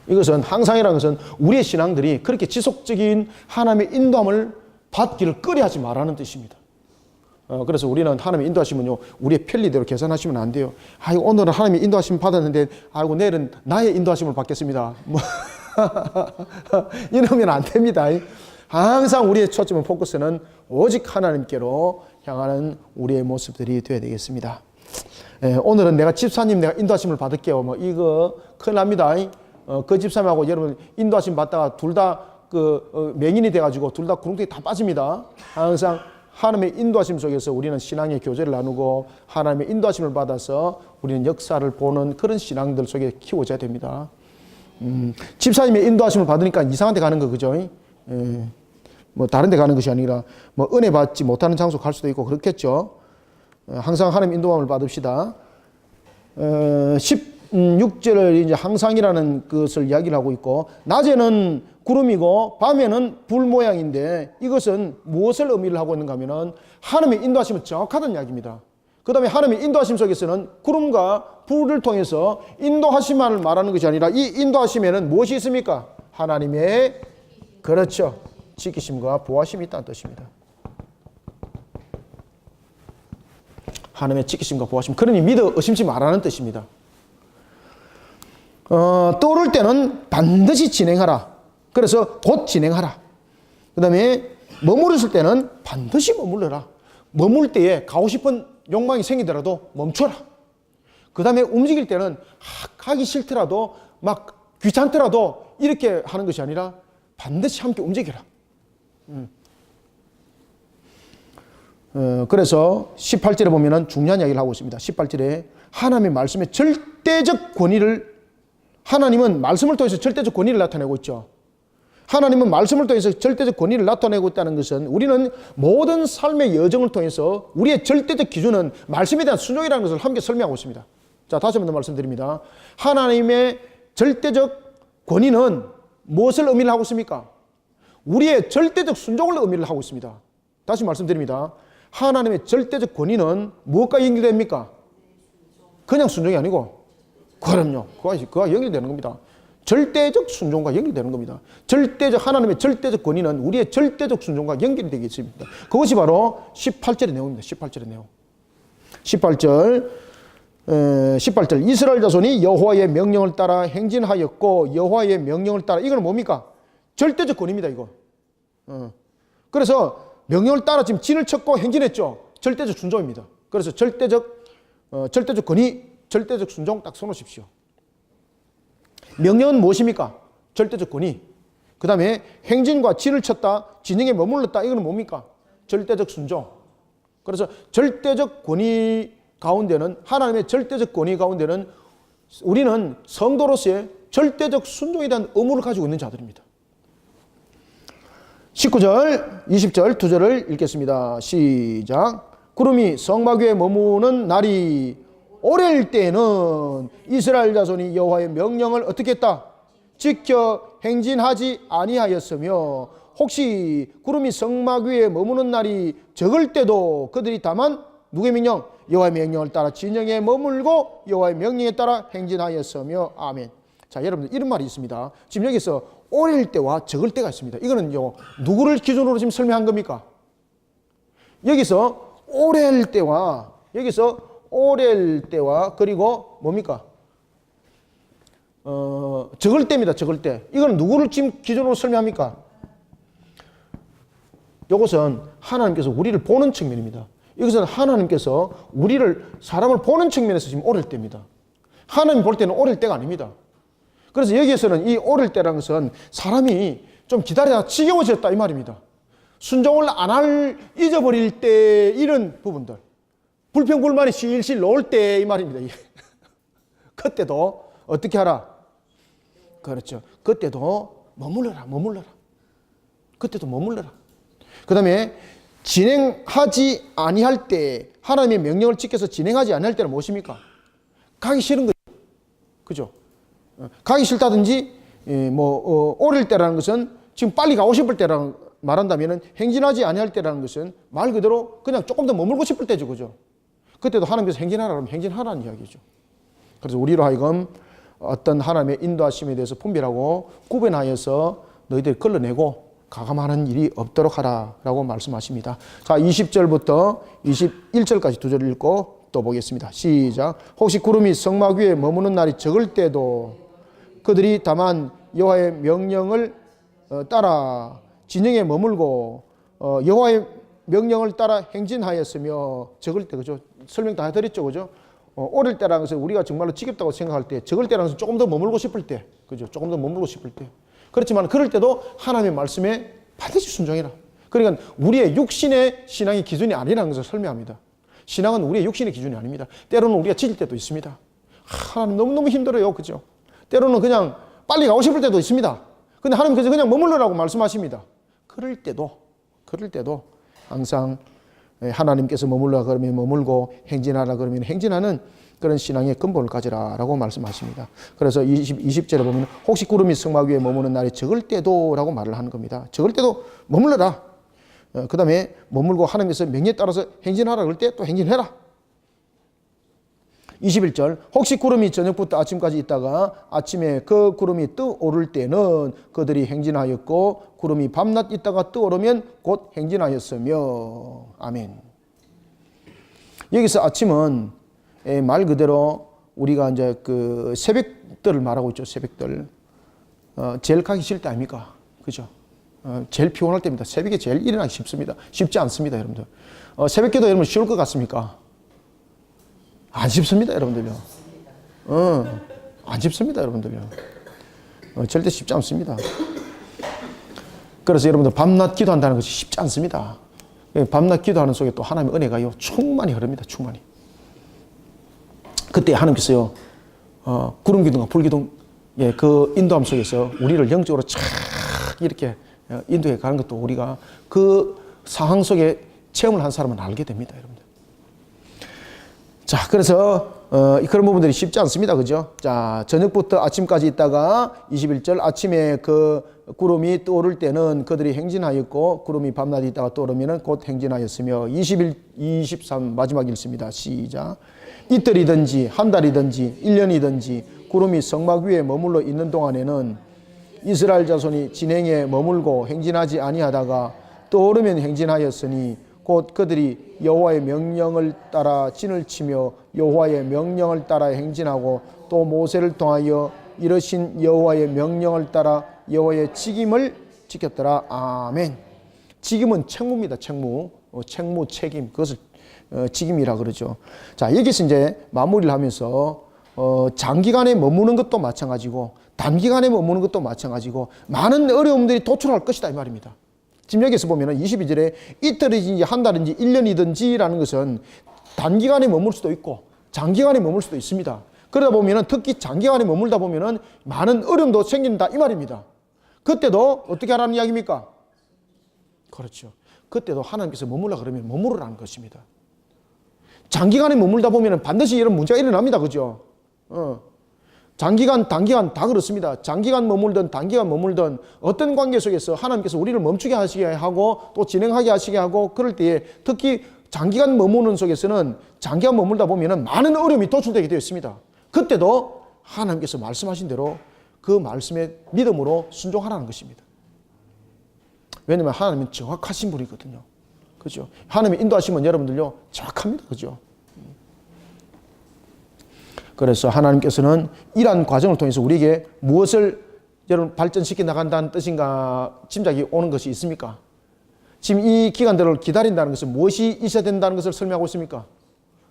이것은 항상이라는 것은 우리의 신앙들이 그렇게 지속적인 하나님의 인도함을 받기를 꺼려하지 말라는 뜻입니다. 그래서 우리는 하나님의 인도하시면요, 우리의 편리대로 계산하시면 안 돼요. 아이고, 오늘은 하나님의 인도하심을 받았는데, 아이고, 내일은 나의 인도하심을 받겠습니다. 이러면 안 됩니다. 항상 우리의 초점은 포커스는 오직 하나님께로 향하는 우리의 모습들이 되어야 되겠습니다. 오늘은 내가 집사님 내가 인도하심을 받을게요. 뭐 이거 큰일 납니다. 그 집사님하고 여러분 인도하심 받다가 둘 다 맹인이 돼가지고 둘 다 구렁텅이 다 빠집니다. 항상 하나님의 인도하심 속에서 우리는 신앙의 교제를 나누고 하나님의 인도하심을 받아서 우리는 역사를 보는 그런 신앙들 속에 키워져야 됩니다. 집사님의 인도하심을 받으니까 이상한 데 가는 거 그죠? 뭐 다른 데 가는 것이 아니라 뭐 은혜 받지 못하는 장소 갈 수도 있고 그렇겠죠. 항상 하나님 인도함을 받읍시다. 16절을 이제 항상이라는 것을 이야기를 하고 있고, 낮에는 구름이고 밤에는 불 모양인데 이것은 무엇을 의미를 하고 있는가 하면은 하나님의 인도하심은 정확하다는 이야기입니다. 그 다음에 하나님의 인도하심 속에서는 구름과 불을 통해서 인도하심만을 말하는 것이 아니라 이 인도하심에는 무엇이 있습니까? 하나님의, 그렇죠, 지키심과 보호하심이 있다는 뜻입니다. 하나님의 지키심과 보호하심. 그러니 믿어 의심치 말라는 뜻입니다. 떠오를 때는 반드시 진행하라. 그래서 곧 진행하라. 그 다음에 머무르실 때는 반드시 머물러라. 머물 때에 가고 싶은 욕망이 생기더라도 멈춰라. 그 다음에 움직일 때는 가기 싫더라도 막 귀찮더라도 이렇게 하는 것이 아니라 반드시 함께 움직여라. 그래서 18절에 보면 중요한 이야기를 하고 있습니다. 18절에 하나님의 말씀의 절대적 권위를, 하나님은 말씀을 통해서 절대적 권위를 나타내고 있죠. 하나님은 말씀을 통해서 절대적 권위를 나타내고 있다는 것은 우리는 모든 삶의 여정을 통해서 우리의 절대적 기준은 말씀에 대한 순종이라는 것을 함께 설명하고 있습니다. 자, 다시 한 번 더 말씀드립니다. 하나님의 절대적 권위는 무엇을 의미를 하고 있습니까? 우리의 절대적 순종을 의미를 하고 있습니다. 다시 말씀드립니다. 하나님의 절대적 권위는 무엇과 연결됩니까? 그냥 순종이 아니고, 그럼요, 그와 연결되는 겁니다. 절대적 순종과 연결되는 겁니다. 하나님의 절대적 권위는 우리의 절대적 순종과 연결이 되겠습니다. 그것이 바로 18절의 내용입니다. 18절의 내용. 18절 이스라엘 자손이 여호와의 명령을 따라 행진하였고, 여호와의 명령을 따라, 이건 뭡니까? 절대적 권위입니다. 이거. 그래서 명령을 따라 지금 진을 쳤고 행진했죠. 절대적 순종입니다. 그래서 절대적 권위, 절대적 순종 딱 써놓으십시오. 명령은 무엇입니까? 절대적 권위. 그 다음에 행진과 진을 쳤다, 진영에 머물렀다, 이거는 뭡니까? 절대적 순종. 그래서 절대적 권위 가운데는, 하나님의 절대적 권위 가운데는 우리는 성도로서의 절대적 순종에 대한 의무를 가지고 있는 자들입니다. 19절, 20절 두 절을 읽겠습니다. 시작. 구름이 성막 위에 머무는 날이 오래일 때에는 이스라엘 자손이 여호와의 명령을 어떻게 했다? 지켜 행진하지 아니하였으며, 혹시 구름이 성막 위에 머무는 날이 적을 때도 그들이 다만 누구의 명령? 여호와의 명령을 따라 진영에 머물고 여호와의 명령에 따라 행진하였으며. 아멘. 자, 여러분들 이런 말이 있습니다. 지금 여기서 오래일 때와 적을 때가 있습니다. 이거는요, 누구를 기준으로 지금 설명한 겁니까? 여기서 오래일 때와 그리고 뭡니까? 적을 때입니다. 적을 때. 이건 누구를 지금 기준으로 설명합니까? 이것은 하나님께서 우리를 보는 측면입니다. 이것은 하나님께서 사람을 보는 측면에서 지금 오래일 때입니다. 하나님 볼 때는 오래일 때가 아닙니다. 그래서 여기에서는 이 오래일 때라는 것은 사람이 좀 기다리다가 지겨워졌다 이 말입니다. 순종을 잊어버릴 때 이런 부분들, 불평불만이 실실 나올 때 이 말입니다. 그때도 어떻게 하라? 그렇죠. 그때도 머물러라. 그때도 머물러라. 그 다음에 진행하지 아니할 때, 하나님의 명령을 지켜서 진행하지 아니할 때는 무엇입니까? 가기 싫은 거죠. 그죠? 가기 싫다든지 어릴 때라는 것은 지금 빨리 가고 싶을 때라는 말한다면 행진하지 아니할 때라는 것은 말 그대로 그냥 조금 더 머물고 싶을 때죠. 그죠? 그때도 하나님께서 행진하라 그러면 행진하라는 이야기죠. 그래서 우리로 하여금 어떤 하나님의 인도하심에 대해서 분별하고 구분하여서 너희들이 걸러내고 가감하는 일이 없도록 하라라고 말씀하십니다. 자, 20절부터 21절까지 두 절 읽고 또 보겠습니다. 시작. 혹시 구름이 성막 위에 머무는 날이 적을 때도 그들이 다만 여호와의 명령을 따라 진영에 머물고 여호와의 명령을 따라 행진하였으며, 적을 때, 그죠? 설명 다 해드렸죠, 그죠? 어릴 때라는 것은 우리가 정말로 지겹다고 생각할 때, 적을 때라는 것은 조금 더 머물고 싶을 때, 그죠? 조금 더 머물고 싶을 때. 그렇지만 그럴 때도 하나님의 말씀에 반드시 순종해라. 그러니까 우리의 육신의 신앙이 기준이 아니라는 것을 설명합니다. 신앙은 우리의 육신의 기준이 아닙니다. 때로는 우리가 지칠 때도 있습니다. 하나님 너무너무 힘들어요, 그죠? 때로는 그냥 빨리 가고 싶을 때도 있습니다. 근데 하나님께서 그냥 머물러라고 말씀하십니다. 그럴 때도 항상 하나님께서 머물라 그러면 머물고 행진하라 그러면 행진하는 그런 신앙의 근본을 가지라라고 말씀하십니다. 그래서 20절에 보면 혹시 구름이 성막 위에 머무는 날이 적을 때도 라고 말을 하는 겁니다. 적을 때도 머물러라. 그 다음에 머물고 하나님께서 명령에 따라서 행진하라 그럴 때 또 행진해라. 21절 혹시 구름이 저녁부터 아침까지 있다가 아침에 그 구름이 떠오를 때는 그들이 행진하였고 구름이 밤낮 있다가 떠오르면 곧 행진하였으며. 아멘. 여기서 아침은 말 그대로 우리가 이제 그 새벽들을 말하고 있죠. 새벽들. 제일 가기 싫을 때 아닙니까? 그죠? 제일 피곤할 때입니다. 새벽에 제일 일어나기 쉽습니다. 쉽지 않습니다, 여러분들. 새벽 기도 여러분 쉬울 것 같습니까? 안 쉽습니다, 여러분들요. 안 쉽습니다, 여러분들요. 절대 쉽지 않습니다. 그래서 여러분들 밤낮 기도한다는 것이 쉽지 않습니다. 밤낮 기도하는 속에 또 하나님의 은혜가요 충만히 흐릅니다. 충만히. 그때 하나님께서요 구름 기둥과 불 기둥 그 인도함 속에서 우리를 영적으로 착 이렇게 인도해 가는 것도 우리가 그 상황 속에 체험을 한 사람은 알게 됩니다, 여러분들. 자, 그래서 그런 부분들이 쉽지 않습니다. 그죠? 자, 저녁부터 아침까지 있다가 21절 아침에 그 구름이 떠오를 때는 그들이 행진하였고 구름이 밤낮 있다가 떠오르면 곧 행진하였으며. 23 마지막 읽습니다. 시작. 이틀이든지 한 달이든지 1년이든지 구름이 성막 위에 머물러 있는 동안에는 이스라엘 자손이 진행에 머물고 행진하지 아니하다가 떠오르면 행진하였으니 곧 그들이 여호와의 명령을 따라 진을 치며 여호와의 명령을 따라 행진하고 또 모세를 통하여 이르신 여호와의 명령을 따라 여호와의 직임을 지켰더라. 아멘. 직임은 책무입니다. 책무. 책임. 그것을 직임이라 그러죠. 자, 여기서 이제 마무리를 하면서 장기간에 머무는 것도 마찬가지고 단기간에 머무는 것도 마찬가지고 많은 어려움들이 도출할 것이다 이 말입니다. 지금 여기서 보면 22절에 이틀이든지 한 달인지 1년이든지 라는 것은 단기간에 머물 수도 있고 장기간에 머물 수도 있습니다. 그러다 보면 특히 장기간에 머물다 보면 많은 어려움도 생긴다 이 말입니다. 그때도 어떻게 하라는 이야기입니까? 그렇죠. 그때도 하나님께서 머물라 그러면 머무르라는 것입니다. 장기간에 머물다 보면 반드시 이런 문제가 일어납니다. 그죠? 장기간, 단기간 다 그렇습니다. 장기간 머물든 단기간 머물든 어떤 관계 속에서 하나님께서 우리를 멈추게 하시게 하고 또 진행하게 하시게 하고 그럴 때에 특히 장기간 머무는 속에서는 장기간 머물다 보면 많은 어려움이 도출되게 되어 있습니다. 그때도 하나님께서 말씀하신 대로 그 말씀에 믿음으로 순종하라는 것입니다. 왜냐하면 하나님은 정확하신 분이거든요. 그죠? 하나님의 인도하시면 여러분들요 정확합니다. 그죠? 그래서 하나님께서는 이러한 과정을 통해서 우리에게 무엇을 여러분 발전시켜 나간다는 뜻인가 짐작이 오는 것이 있습니까? 지금 이 기간들을 기다린다는 것은 무엇이 있어야 된다는 것을 설명하고 있습니까?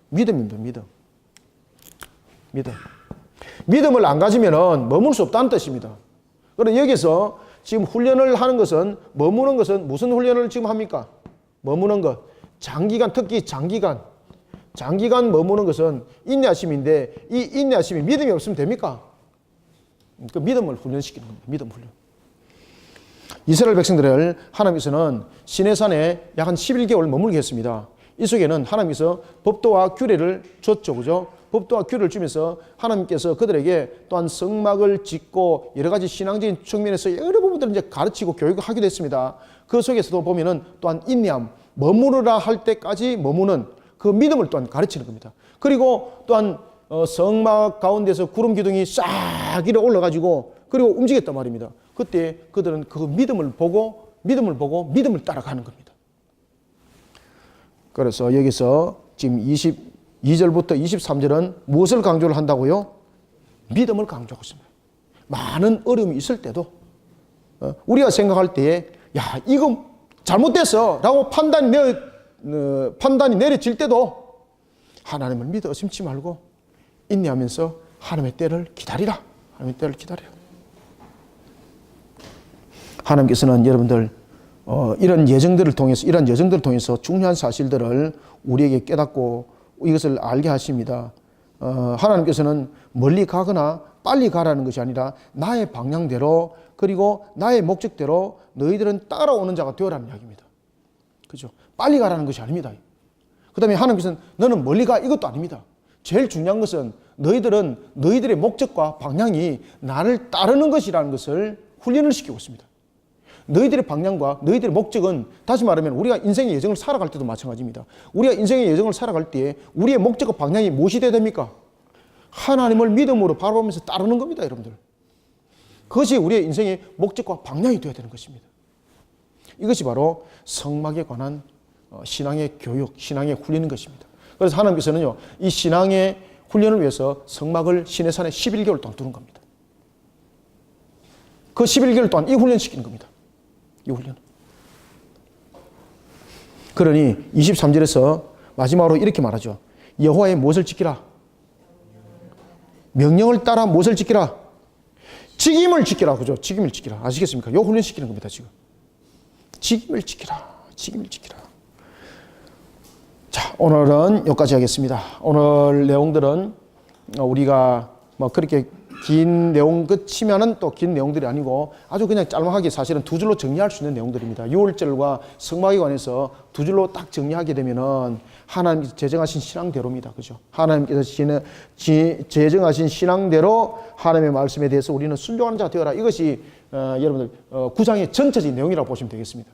믿음입니다. 믿음. 믿음을 안 가지면 머물 수 없다는 뜻입니다. 그런데 여기서 지금 훈련을 하는 것은 머무는 것은 무슨 훈련을 지금 합니까? 머무는 것. 장기간 특히 장기간 머무는 것은 인내하심인데 이 인내하심이 믿음이 없으면 됩니까? 그 믿음을 훈련시키는 겁니다. 믿음 훈련. 이스라엘 백성들을 하나님께서는 시내산에 약 한 11개월 머물게 했습니다. 이 속에는 하나님께서 법도와 규례를 줬죠. 그죠? 법도와 규례를 주면서 하나님께서 그들에게 또한 성막을 짓고 여러 가지 신앙적인 측면에서 여러 부분들을 이제 가르치고 교육하기도 했습니다. 그 속에서도 보면은 또한 인내함, 머무르라 할 때까지 머무는 그 믿음을 또한 가르치는 겁니다. 그리고 또한 성막 가운데서 구름 기둥이 싹 이렇게 올라가지고 그리고 움직였단 말입니다. 그때 그들은 그 믿음을 보고 믿음을 따라가는 겁니다. 그래서 여기서 지금 22절부터 23절은 무엇을 강조를 한다고요? 믿음을 강조하고 있습니다. 많은 어려움이 있을 때도 우리가 생각할 때에 야 이거 잘못됐어 라고 판단이 내려질 때도 하나님을 믿어 의심치 말고 인내하면서 하나님의 때를 기다리라. 하나님의 때를 기다리라. 하나님께서는 여러분들 이런 여정들을 통해서 중요한 사실들을 우리에게 깨닫고 이것을 알게 하십니다. 하나님께서는 멀리 가거나 빨리 가라는 것이 아니라 나의 방향대로 그리고 나의 목적대로 너희들은 따라오는 자가 되어라는 이야기입니다. 그죠? 빨리 가라는 것이 아닙니다. 그 다음에 하나님께서는 너는 멀리 가 이것도 아닙니다. 제일 중요한 것은 너희들은 너희들의 목적과 방향이 나를 따르는 것이라는 것을 훈련을 시키고 있습니다. 너희들의 방향과 너희들의 목적은 다시 말하면 우리가 인생의 여정을 살아갈 때도 마찬가지입니다. 우리가 인생의 여정을 살아갈 때 우리의 목적과 방향이 무엇이 되어야 됩니까? 하나님을 믿음으로 바라보면서 따르는 겁니다, 여러분들. 그것이 우리의 인생의 목적과 방향이 되어야 되는 것입니다. 이것이 바로 성막에 관한 신앙의 교육, 신앙의 훈련인 것입니다. 그래서 하나님께서는요, 이 신앙의 훈련을 위해서 성막을 시내산에 11개월 동안 두는 겁니다. 그 11개월 동안 이 훈련시키는 겁니다. 이 훈련. 그러니 23절에서 마지막으로 이렇게 말하죠. 여호와의 무엇을 지키라? 명령을 따라 무엇을 지키라? 직임을 지키라. 그죠? 직임을 지키라. 아시겠습니까? 이 훈련시키는 겁니다, 지금. 직임을 지키라. 직임을 지키라. 자, 오늘은 여기까지 하겠습니다. 오늘 내용들은 우리가 뭐 그렇게 긴 내용 끝이면은 또 긴 내용들이 아니고 아주 그냥 짤막하게 사실은 두 줄로 정리할 수 있는 내용들입니다. 6월절과 성막에 관해서 두 줄로 딱 정리하게 되면은 하나님께서 제정하신 신앙대로입니다. 그죠? 하나님께서 제정하신 신앙대로 하나님의 말씀에 대해서 우리는 순종하는 자가 되어라. 이것이 여러분들 9장의 전체적인 내용이라고 보시면 되겠습니다.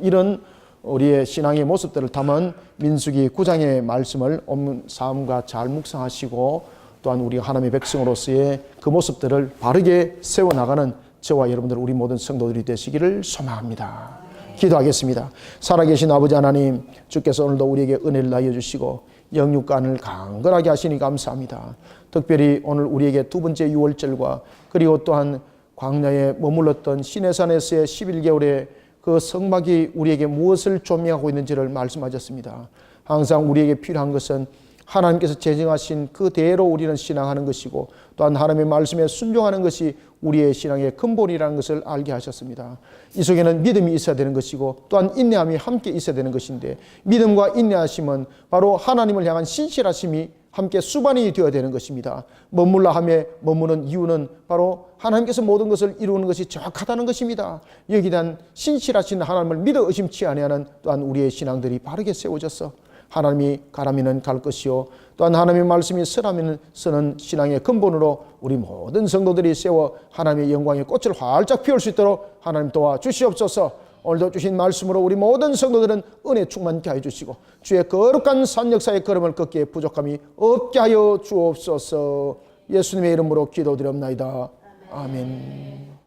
이런 우리의 신앙의 모습들을 담은 민수기 9장의 말씀을 온 삶과 잘 묵상하시고 또한 우리 하나님의 백성으로서의 그 모습들을 바르게 세워나가는 저와 여러분들 우리 모든 성도들이 되시기를 소망합니다. 기도하겠습니다. 살아계신 아버지 하나님, 주께서 오늘도 우리에게 은혜를 나여주시고 영육간을 강건하게 하시니 감사합니다. 특별히 오늘 우리에게 두 번째 6월절과 그리고 또한 광야에 머물렀던 시내산에서의 11개월의 그 성막이 우리에게 무엇을 조명하고 있는지를 말씀하셨습니다. 항상 우리에게 필요한 것은 하나님께서 제정하신 그대로 우리는 신앙하는 것이고 또한 하나님의 말씀에 순종하는 것이 우리의 신앙의 근본이라는 것을 알게 하셨습니다. 이 속에는 믿음이 있어야 되는 것이고 또한 인내함이 함께 있어야 되는 것인데 믿음과 인내하심은 바로 하나님을 향한 신실하심이 함께 수반이 되어야 되는 것입니다. 머물라 함에 머무는 이유는 바로 하나님께서 모든 것을 이루는 것이 정확하다는 것입니다. 여기에 대한 신실하신 하나님을 믿어 의심치 아니하는 또한 우리의 신앙들이 바르게 세워져서 하나님이 가라면은 갈 것이요 또한 하나님의 말씀이 서라면은 서는 신앙의 근본으로 우리 모든 성도들이 세워 하나님의 영광의 꽃을 활짝 피울 수 있도록 하나님 도와주시옵소서. 오늘도 주신 말씀으로 우리 모든 성도들은 은혜 충만케 하여 주시고 주의 거룩한 산 역사의 걸음을 걷기에 부족함이 없게 하여 주옵소서. 예수님의 이름으로 기도드립나이다. 아멘.